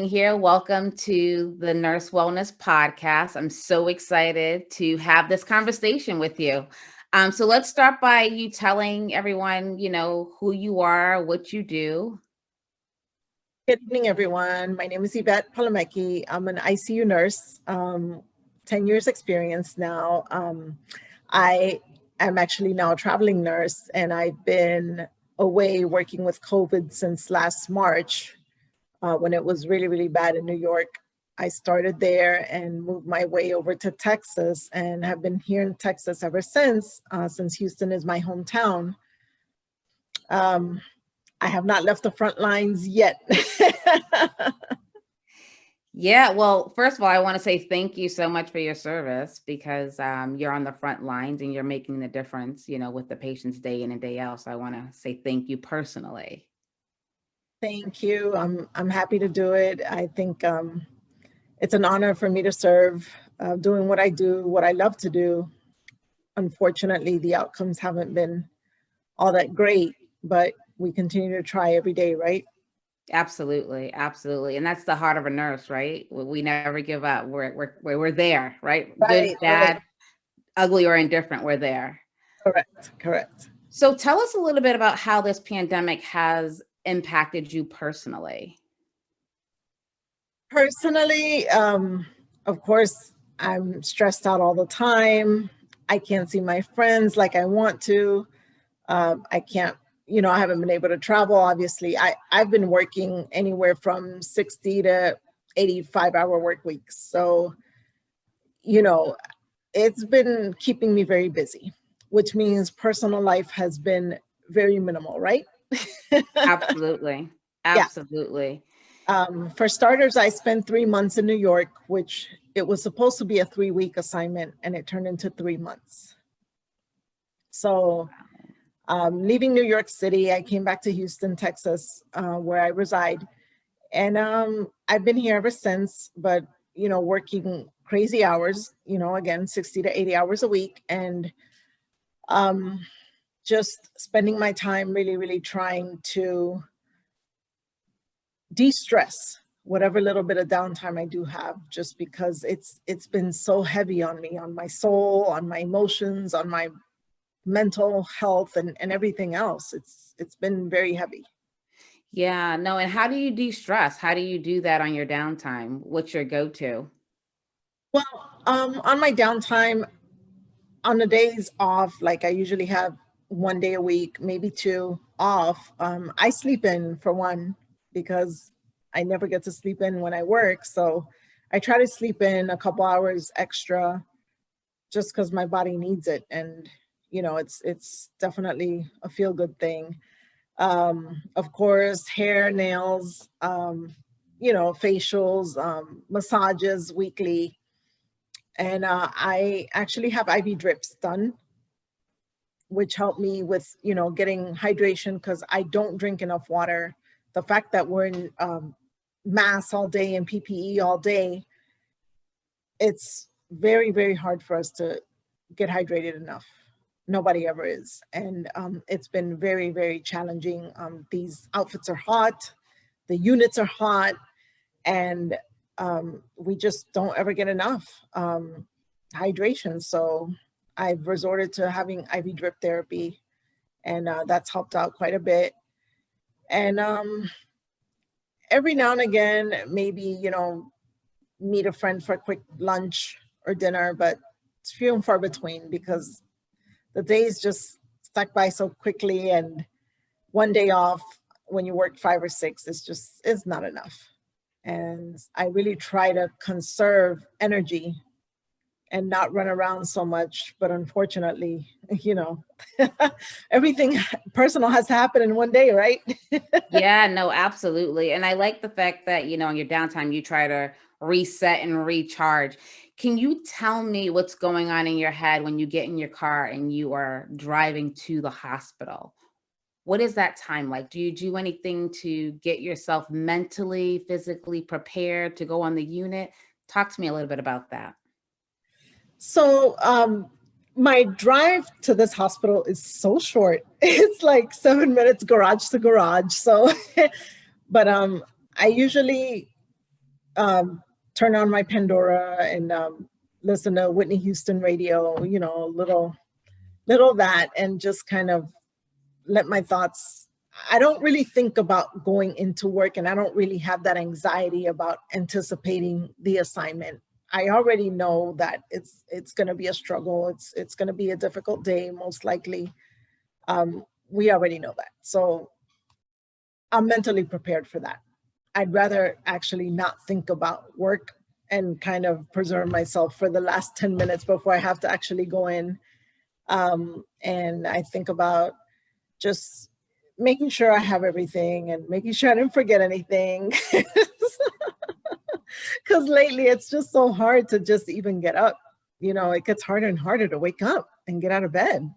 Here. Welcome to the Nurse Wellness Podcast. I'm so excited to have this conversation with you. So let's start by you telling everyone, who you are, what you do. Good evening, everyone. My name is Ivette Palomeque. I'm an ICU nurse, 10 years experience now. I am actually now a traveling nurse, and I've been away working with COVID since last March when it was really, really bad in New York. I started there and moved my way over to Texas and have been here in Texas ever since Houston is my hometown. I have not left the front lines yet. Yeah, well, first of all, I want to say thank you so much for your service because you're on the front lines and you're making the difference, with the patients day in and day out. So I want to say thank you personally. Thank you. I'm happy to do it. I think it's an honor for me to serve, doing what I do, what I love to do. Unfortunately, the outcomes haven't been all that great, but we continue to try every day, right? Absolutely, absolutely, and that's the heart of a nurse, right? We never give up. We're there, right? Good, Right, right. bad, ugly, or indifferent. We're there. Correct. So tell us a little bit about how this pandemic has impacted you personally. Personally, of course, I'm stressed out all the time. I can't see my friends like I want to. I can't, I haven't been able to travel. Obviously, I've been working anywhere from 60 to 85-hour work weeks. So, it's been keeping me very busy, which means personal life has been very minimal, right? Absolutely. Yeah. Absolutely. For starters, I spent 3 months in New York, which it was supposed to be a 3-week assignment, and it turned into 3 months. So leaving New York City, I came back to Houston, Texas, where I reside. And I've been here ever since, but, working crazy hours, again, 60 to 80 hours a week. And just spending my time really, really trying to de-stress whatever little bit of downtime I do have, just because it's been so heavy on me, on my soul, on my emotions, on my mental health and everything else. It's been very heavy. Yeah, no, and how do you de-stress? How do you do that on your downtime? What's your go-to? Well, on my downtime, on the days off, like I usually have 1 day a week, maybe 2 off. I sleep in for one because I never get to sleep in when I work. So I try to sleep in a couple hours extra just because my body needs it. And, it's definitely a feel good thing. Of course, hair, nails, facials, massages weekly. And I actually have IV drips done, which help me with, getting hydration because I don't drink enough water. The fact that we're in masks all day and PPE all day, it's very, very hard for us to get hydrated enough. Nobody ever is. And it's been very, very challenging. These outfits are hot, the units are hot, and we just don't ever get enough hydration. So I've resorted to having IV drip therapy, and that's helped out quite a bit. And every now and again, maybe, meet a friend for a quick lunch or dinner, but it's few and far between because the days just stuck by so quickly, and 1 day off when you work 5 or 6 is not enough. And I really try to conserve energy and not run around so much. But unfortunately, everything personal has to happen in 1 day, right? Yeah, no, absolutely. And I like the fact that, on your downtime, you try to reset and recharge. Can you tell me what's going on in your head when you get in your car and you are driving to the hospital? What is that time like? Do you do anything to get yourself mentally, physically prepared to go on the unit? Talk to me a little bit about that. So my drive to this hospital is so short. It's like 7 minutes garage to garage. So, but I usually turn on my Pandora and listen to Whitney Houston radio, you know, little that, and just kind of let my thoughts. I don't really think about going into work, and I don't really have that anxiety about anticipating the assignment. I already know that it's going to be a struggle. It's going to be a difficult day, most likely. We already know that. So I'm mentally prepared for that. I'd rather actually not think about work and kind of preserve myself for the last 10 minutes before I have to actually go in. And I think about just making sure I have everything and making sure I didn't forget anything. Because lately it's just so hard to just even get up. You know, it gets harder and harder to wake up and get out of bed.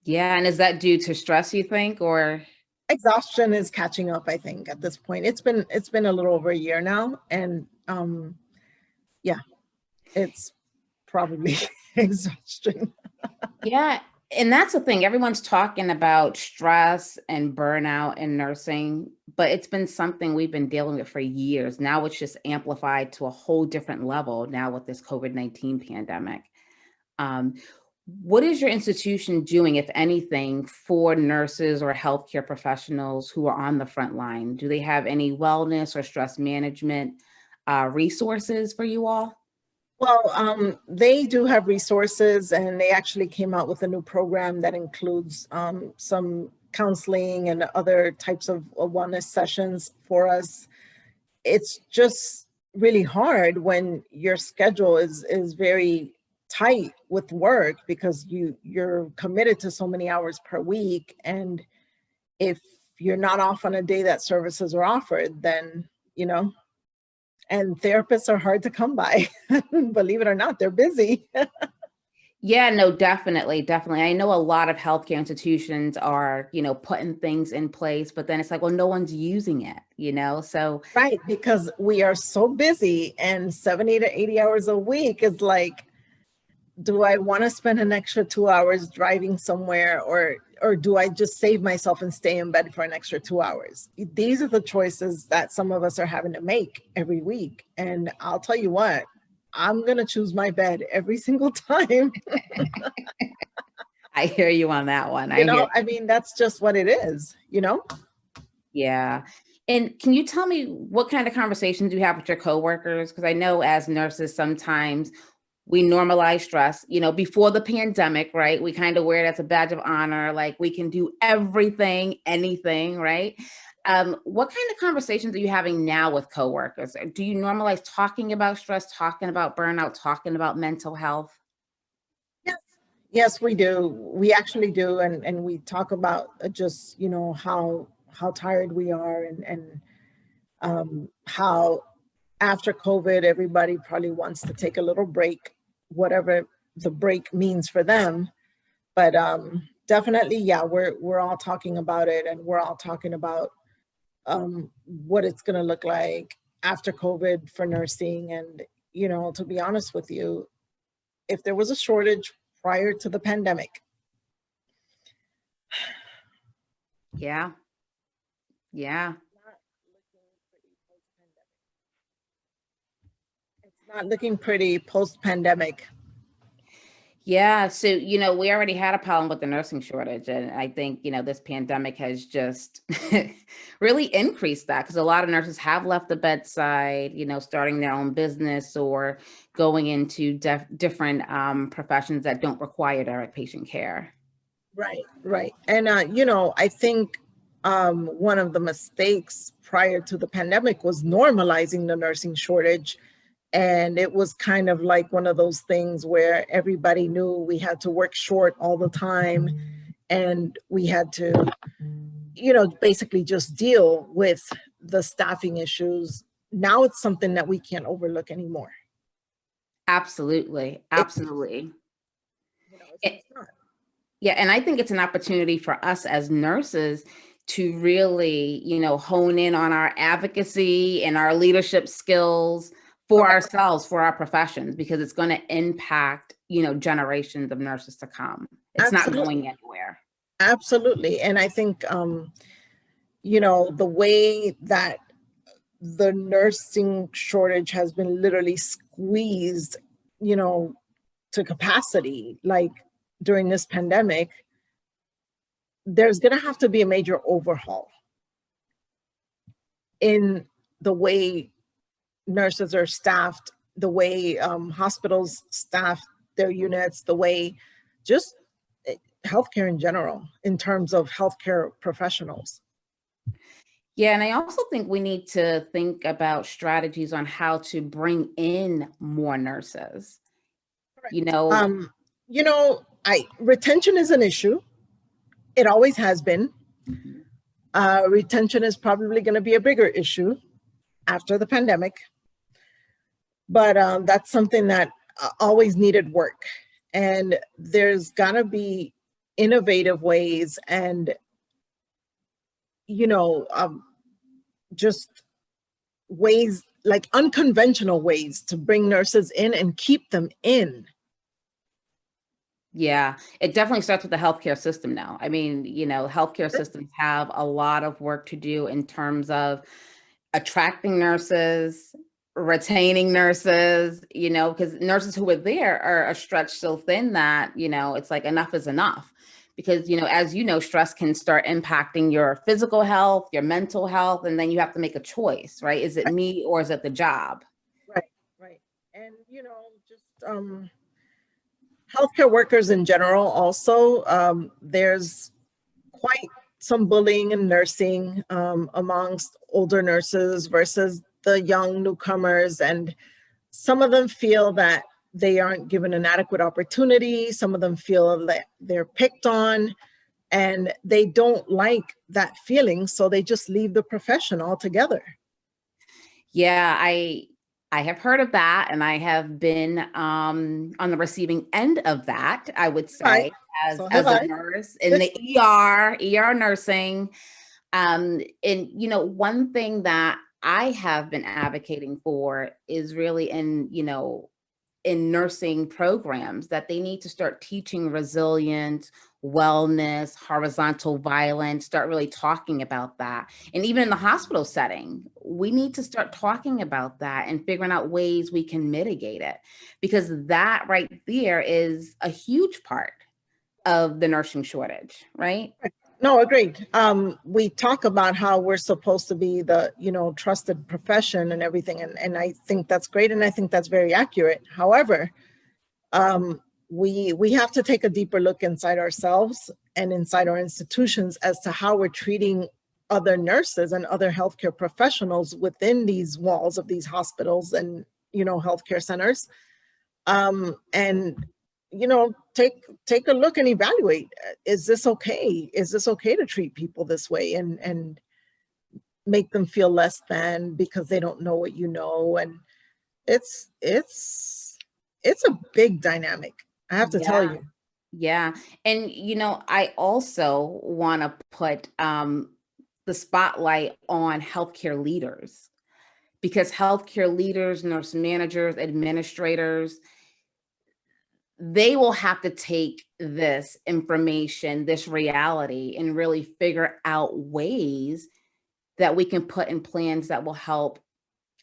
Yeah, and is that due to stress, you think, or? Exhaustion is catching up, I think, at this point. It's been a little over a year now, and yeah, it's probably exhaustion. Yeah, and that's the thing. Everyone's talking about stress and burnout in nursing, but it's been something we've been dealing with for years. Now it's just amplified to a whole different level now with this COVID-19 pandemic. Um, what is your institution doing, if anything, for nurses or healthcare professionals who are on the front line? Do they have any wellness or stress management resources for you all? Well, they do have resources, and they actually came out with a new program that includes some counseling and other types of wellness sessions for us. It's just really hard when your schedule is very tight with work, because you're committed to so many hours per week, and if you're not off on a day that services are offered, then you know. And therapists are hard to come by. Believe it or not, they're busy. Yeah, no, definitely, definitely. I know a lot of healthcare institutions are, putting things in place, but then it's like, well, no one's using it. So Right, because we are so busy, and 70 to 80 hours a week is like, do I want to spend an extra 2 hours driving somewhere, or do I just save myself and stay in bed for an extra 2 hours? These are the choices that some of us are having to make every week. And I'll tell you what, I'm going to choose my bed every single time. I hear you on that one. I mean, that's just what it is. Yeah. And can you tell me what kind of conversations you have with your coworkers? Because I know as nurses, sometimes we normalize stress, before the pandemic, right? We kind of wear it as a badge of honor, like we can do everything, anything, right? What kind of conversations are you having now with coworkers? Do you normalize talking about stress, talking about burnout, talking about mental health? Yes. Yes, we do. We actually do. And we talk about just, how tired we are, and how after COVID, everybody probably wants to take a little break, whatever the break means for them. But definitely, yeah, we're all talking about it, and we're all talking about what it's going to look like after COVID for nursing. And, to be honest with you, if there was a shortage prior to the pandemic. Yeah. Yeah. It's not looking pretty post-pandemic. Yeah. So, we already had a problem with the nursing shortage. And I think, this pandemic has just really increased that, because a lot of nurses have left the bedside, starting their own business or going into different professions that don't require direct patient care. Right, right. And, I think one of the mistakes prior to the pandemic was normalizing the nursing shortage. And it was kind of like one of those things where everybody knew we had to work short all the time, and we had to, basically just deal with the staffing issues. Now it's something that we can't overlook anymore. Absolutely. Absolutely. It's not. Yeah, and I think it's an opportunity for us as nurses to really, hone in on our advocacy and our leadership skills for ourselves, for our professions, because it's going to impact, generations of nurses to come. It's Absolutely. not going anywhere. Absolutely. And I think, the way that the nursing shortage has been literally squeezed, you know, to capacity, like during this pandemic, there's going to have to be a major overhaul in the way nurses are staffed, the way hospitals staff their units, the way just healthcare in general, in terms of healthcare professionals. Yeah, and I also think we need to think about strategies on how to bring in more nurses. You know, You know, retention is an issue. It always has been. Retention is probably going to be a bigger issue after the pandemic, but that's something that always needed work. And there's got to be innovative ways and, you know, just ways, like unconventional ways to bring nurses in and keep them in. yeah, it definitely starts with the healthcare system now. I mean, you know, healthcare systems have a lot of work to do in terms of attracting nurses, retaining nurses, you know, because nurses who are there are stretched so thin that, you know, it's like enough is enough. Because, you know, as you know, stress can start impacting your physical health, your mental health, and then you have to make a choice, right? Is it me or is it the job? Right, right. And, you know, just healthcare workers in general also, there's quite some bullying in nursing amongst older nurses versus the young newcomers. And some of them feel that they aren't given an adequate opportunity. Some of them feel that they're picked on and they don't like that feeling. So they just leave the profession altogether. Yeah, I have heard of that, and I have been on the receiving end of that, I would Right. say, So have as a I. nurse in the ER nursing. And you know, one thing that I have been advocating for is really in, you know, in nursing programs that they need to start teaching resilience, wellness, horizontal violence, start really talking about that. And even in the hospital setting, we need to start talking about that and figuring out ways we can mitigate it, because that right there is a huge part of the nursing shortage, right? No, agreed. We talk about how we're supposed to be the, you know, trusted profession and everything. And I think that's great. And I think that's very accurate. However, we have to take a deeper look inside ourselves and inside our institutions as to how we're treating other nurses and other healthcare professionals within these walls of these hospitals and, you know, healthcare centers. And you know, take a look and evaluate. Is this okay? Is this okay to treat people this way and make them feel less than because they don't know what you know? And it's a big dynamic, I have to tell Yeah. you. Yeah. And, you know, I also want to put the spotlight on healthcare leaders, because healthcare leaders, nurse managers, administrators, they will have to take this information, this reality, and really figure out ways that we can put in plans that will help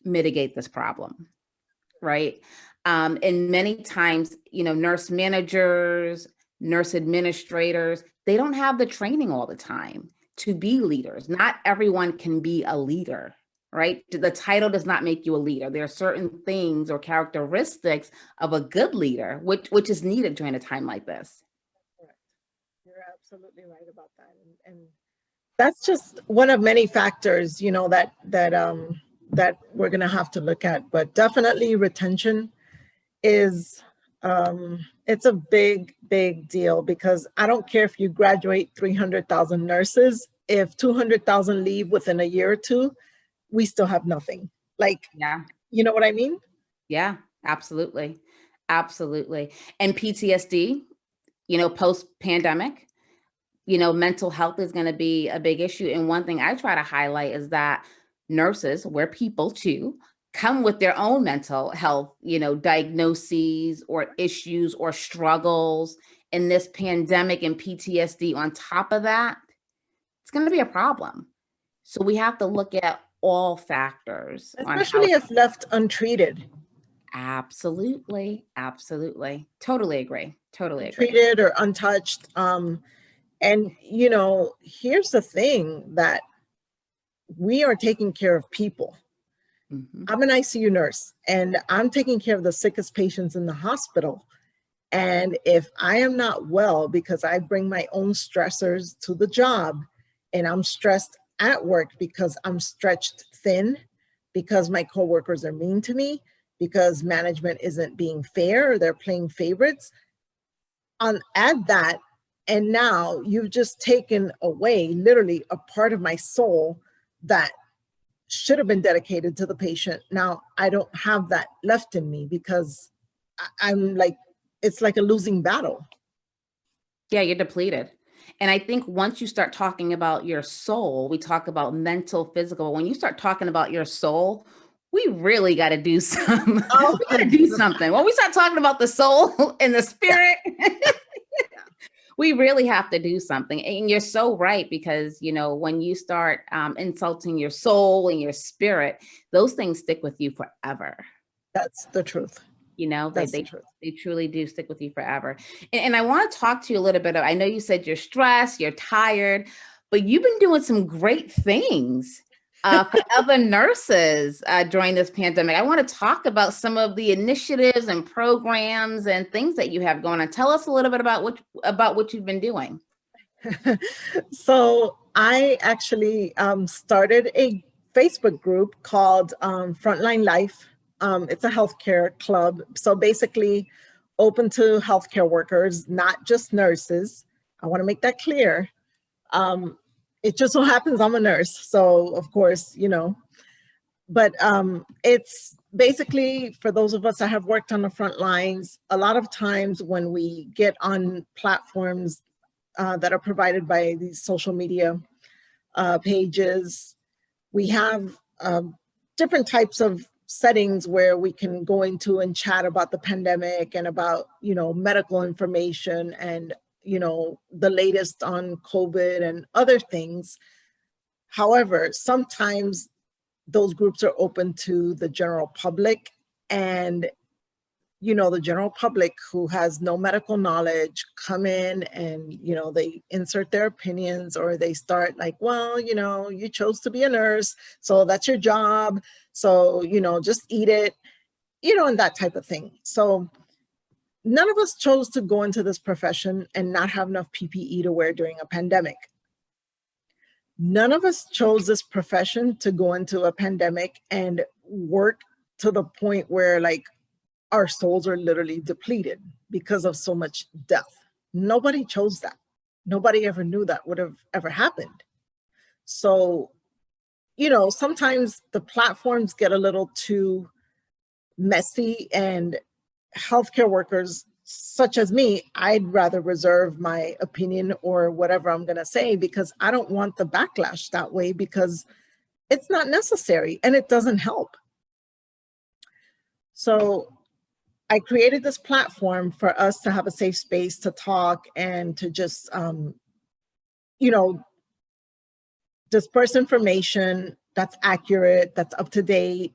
mitigate this problem, right? And many times, you know, nurse managers, nurse administrators, they don't have the training all the time to be leaders. Not everyone can be a leader, right? The title does not make you a leader. There are certain things or characteristics of a good leader, which is needed during a time like this. Correct. You're absolutely right about that. And that's just one of many factors, you know, that we're going to have to look at. But definitely retention is it's a big deal, because I don't care if you graduate 300,000 nurses, if 200,000 leave within a year or two, we still have nothing. Like, Yeah. you know what I mean? Yeah, absolutely. Absolutely. And PTSD, you know, post pandemic, you know, mental health is going to be a big issue. And one thing I try to highlight is that nurses, we're people too, come with their own mental health, you know, diagnoses or issues or struggles. And this pandemic and PTSD on top of that, it's going to be a problem. So we have to look at all factors on how. Especially if left untreated. Absolutely. Absolutely. Totally agree. Totally agree. Untreated or untouched. And, you know, here's the thing, that we are taking care of people. Mhm. I'm an ICU nurse and I'm taking care of the sickest patients in the hospital. And if I am not well because I bring my own stressors to the job, and I'm stressed at work because I'm stretched thin, because my coworkers are mean to me, because management isn't being fair, or they're playing favorites, add that, and now you've just taken away literally a part of my soul that should have been dedicated to the patient. Now I don't have that left in me because I'm like, it's like a losing battle. Yeah, you're depleted. And I think once you start talking about your soul, we talk about mental, physical. When you start talking about your soul, we really got to do some, Oh, we got to do something. When we start talking about the soul and the yeah. spirit, we really have to do something. And you're so right, because, you know, when you start insulting your soul and your spirit, those things stick with you forever. That's the truth. You know, That's the truth. they truly do stick with you forever. And I want to talk to you a little bit of, I know you said you're stressed, you're tired, but you've been doing some great things for other nurses during this pandemic. I want to talk about some of the initiatives and programs and things that you have going on. Tell us a little bit about what you've been doing. So I actually started a Facebook group called Frontline Life. It's a healthcare club. So basically open to healthcare workers, not just nurses. I want to make that clear. It just so happens I'm a nurse. So of course, you know, but it's basically for those of us that have worked on the front lines. A lot of times when we get on platforms that are provided by these social media pages, we have different types of settings where we can go into and chat about the pandemic and about, you know, medical information and, you know, the latest on COVID and other things. However, sometimes those groups are open to the general public, and you know, the general public who has no medical knowledge come in and, you know, they insert their opinions, or they start like, well, you know, you chose to be a nurse, so that's your job. So, you know, just eat it, you know, and that type of thing. So none of us chose to go into this profession and not have enough PPE to wear during a pandemic. None of us chose this profession to go into a pandemic and work to the point where like our souls are literally depleted because of so much death. Nobody chose that. Nobody ever knew that would have ever happened. So, you know, sometimes the platforms get a little too messy, and healthcare workers such as me, I'd rather reserve my opinion or whatever I'm going to say, because I don't want the backlash that way, because it's not necessary and it doesn't help. So I created this platform for us to have a safe space to talk and to just, you know, disperse information that's accurate, that's up to date,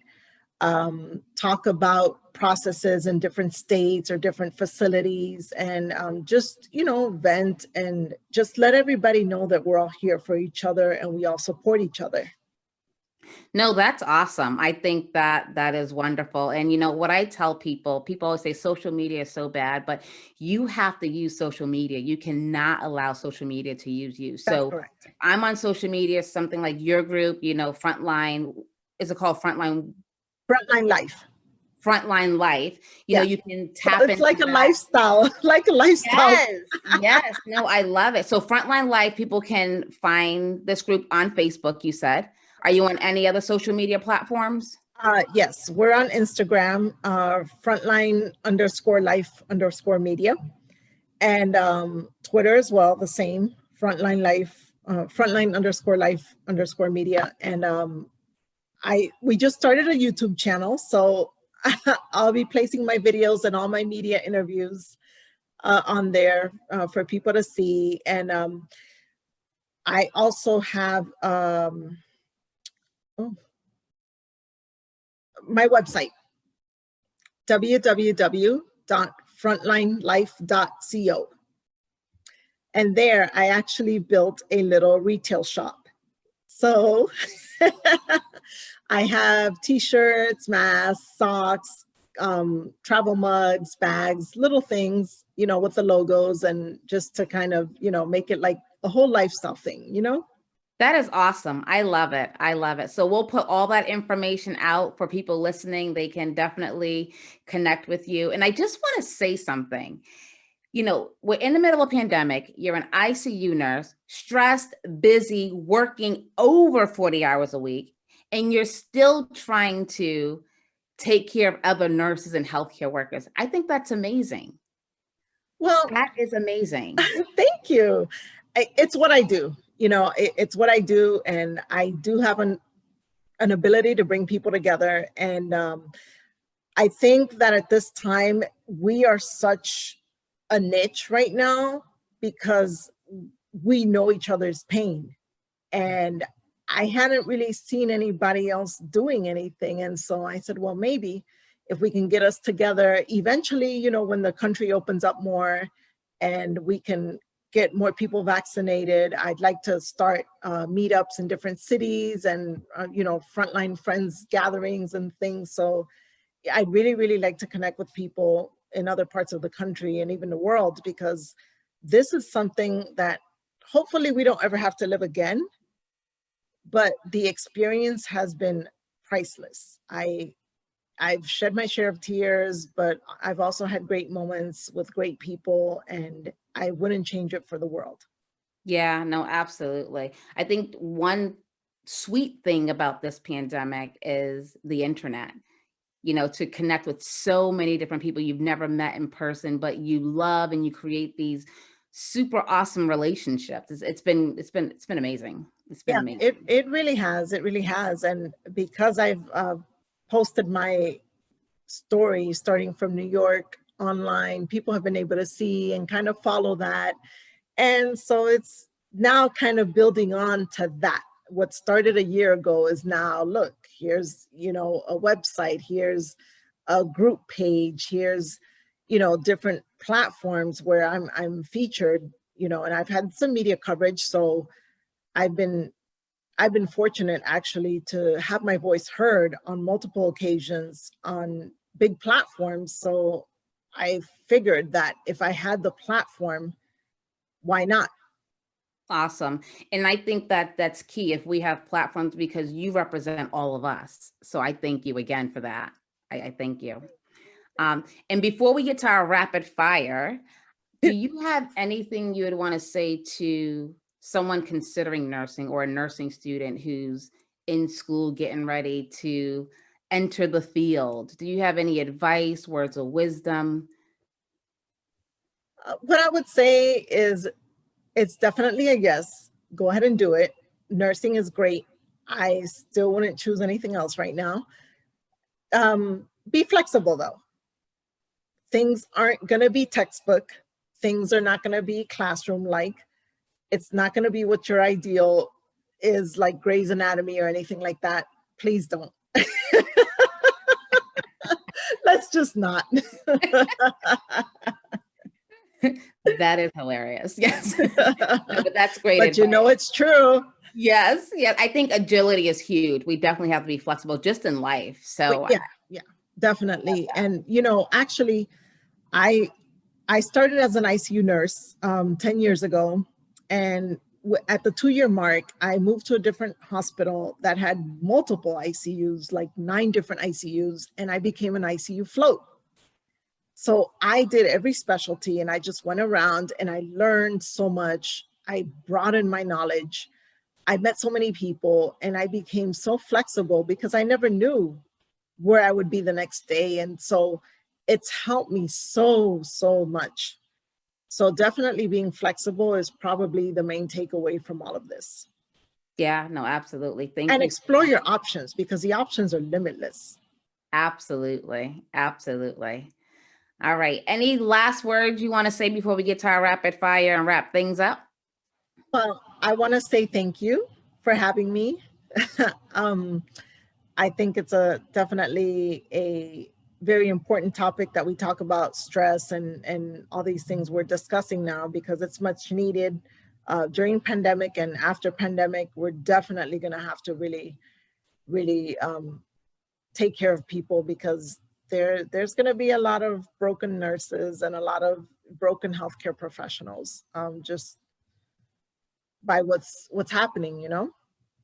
talk about processes in different states or different facilities, and just, you know, vent and just let everybody know that we're all here for each other and we all support each other. No, that's awesome. I think that that is wonderful. And you know what I tell people, people always say social media is so bad, but you have to use social media. You cannot allow social media to use you. That's So correct. I'm on social media, something like your group, you know, Frontline, is it called Frontline Life. Frontline Life? You know, Yeah. you can So tap it's into like a that. lifestyle, like a lifestyle. Yes, yes. No, I love it. So Frontline Life, people can find this group on Facebook, you said. Are you on any other social media platforms? Yes, we're on Instagram, frontline_life_media, and Twitter as well, the same, frontline life, frontline_life_media. And we just started a YouTube channel, so I'll be placing my videos and all my media interviews on there for people to see. And I also have, oh, my website, www.frontlinelife.co. And there I actually built a little retail shop. So I have t-shirts, masks, socks, travel mugs, bags, little things, with the logos, and just to kind of, make it like a whole lifestyle thing. That is awesome. I love it. I love it. So we'll put all that information out for people listening. They can definitely connect with you. And I just want to say something. We're in the middle of a pandemic. You're an ICU nurse, stressed, busy, working over 40 hours a week, and you're still trying to take care of other nurses and healthcare workers. I think that's amazing. Well, that is amazing. Thank you. It's what I do. It's what I do, and I do have an ability to bring people together. And I think that at this time, we are such a niche right now because we know each other's pain. And I hadn't really seen anybody else doing anything. And so I said, well, maybe if we can get us together eventually, when the country opens up more and we can get more people vaccinated, I'd like to start meetups in different cities and, frontline friends gatherings and things. So I'd really, really like to connect with people in other parts of the country and even the world, because this is something that hopefully we don't ever have to live again. But the experience has been priceless. I've shed my share of tears, but I've also had great moments with great people, and I wouldn't change it for the world. Yeah, no, absolutely. I think one sweet thing about this pandemic is the internet, to connect with so many different people you've never met in person, but you love, and you create these super awesome relationships. It's been amazing. It's been amazing. It really has. It really has. And because I've posted my story starting from New York online, people have been able to see and kind of follow that. And so it's now kind of building on to that. What started a year ago is now, look, here's, a website, here's a group page, here's, different platforms where I'm featured, and I've had some media coverage. So I've been fortunate actually to have my voice heard on multiple occasions on big platforms. So I figured that if I had the platform, why not? Awesome. And I think that that's key if we have platforms, because you represent all of us. So I thank you again for that. I thank you. And before we get to our rapid fire, do you have anything you would want to say to someone considering nursing, or a nursing student who's in school getting ready to enter the field? Do you have any advice, words of wisdom? What I would say is it's definitely a yes. Go ahead and do it. Nursing is great. I still wouldn't choose anything else right now. Be flexible though. Things aren't going to be textbook. Things are not going to be classroom-like. It's not going to be what your ideal is, like Grey's Anatomy or anything like that. Please don't. Let's just not. That is hilarious. Yes. No, but that's great. But advice. It's true. Yes. Yeah. I think agility is huge. We definitely have to be flexible just in life. So yeah, definitely. And, actually, I started as an ICU nurse 10 years ago. And at the 2-year mark, I moved to a different hospital that had multiple ICUs, like 9 different ICUs, and I became an ICU float. So I did every specialty, and I just went around and I learned so much. I broadened my knowledge. I met so many people, and I became so flexible because I never knew where I would be the next day. And so it's helped me so, so much. So definitely being flexible is probably the main takeaway from all of this. Yeah, no, absolutely. Thank you. And explore your options, because the options are limitless. Absolutely. Absolutely. All right. Any last words you want to say before we get to our rapid fire and wrap things up? Well, I want to say thank you for having me. I think it's definitely a very important topic that we talk about stress and all these things we're discussing now, because it's much needed during pandemic and after pandemic. We're definitely going to have to really take care of people, because there's going to be a lot of broken nurses and a lot of broken healthcare professionals, just by what's happening,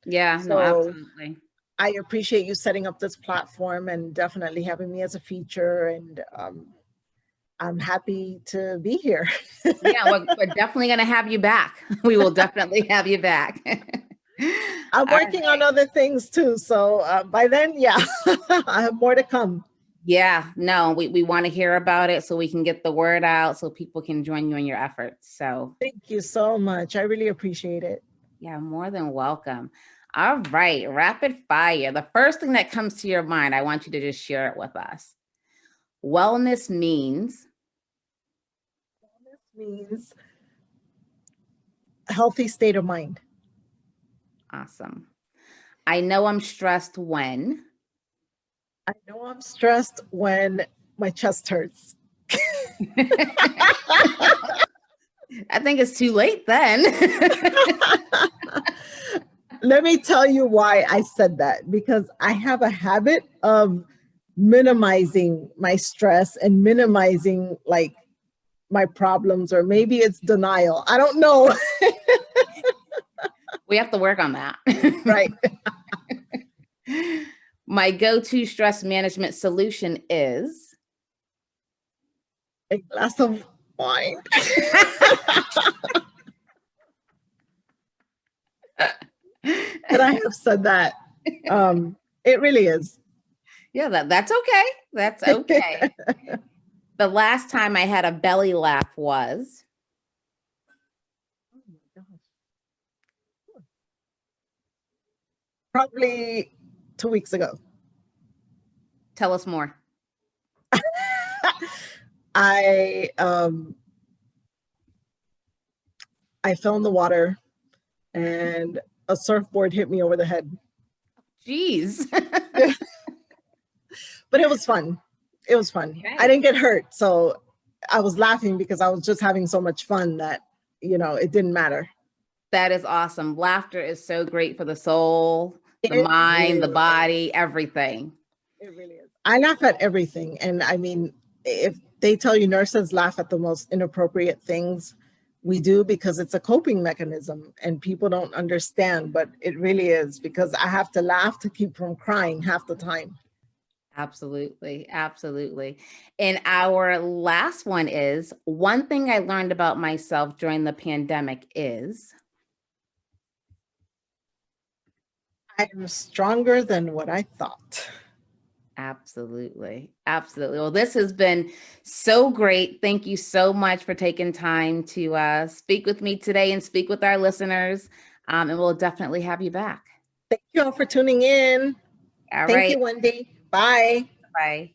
Yeah, no, So absolutely. I appreciate you setting up this platform and definitely having me as a feature. And I'm happy to be here. Yeah, we're definitely going to have you back. We will definitely have you back. I'm All working on right. other things too. So by then, yeah, I have more to come. Yeah, no, we want to hear about it so we can get the word out so people can join you in your efforts. So Thank you so much. I really appreciate it. yeah, more than welcome. All right, rapid fire. The first thing that comes to your mind, I want you to just share it with us. Wellness means. Wellness means a healthy state of mind. Awesome. I know I'm stressed when. I know I'm stressed when my chest hurts. I think it's too late then. Let me tell you why I said that, because I have a habit of minimizing my stress and minimizing like my problems, or maybe it's denial. I don't know. We have to work on that. Right. My go-to stress management solution is A glass of wine. And I have said that. It really is. Yeah, that's okay. That's okay. The last time I had a belly laugh was. Oh my gosh. Probably 2 weeks ago. Tell us more. I fell in the water and a surfboard hit me over the head. Jeez. But it was fun. It was fun. Okay. I didn't get hurt. So I was laughing because I was just having so much fun that, it didn't matter. That is awesome. Laughter is so great for the soul, the It mind, the really body, is. everything. It really is. I laugh at everything. And I mean, if they tell you nurses laugh at the most inappropriate things, we do, because it's a coping mechanism and people don't understand, but it really is, because I have to laugh to keep from crying half the time. Absolutely. Absolutely. And our last one is one thing I learned about myself during the pandemic is. I am stronger than what I thought. Absolutely. Absolutely. Well, this has been so great. Thank you so much for taking time to speak with me today and speak with our listeners. And we'll definitely have you back. Thank you all for tuning in. All Thank right. you, Wendy. Bye. Bye.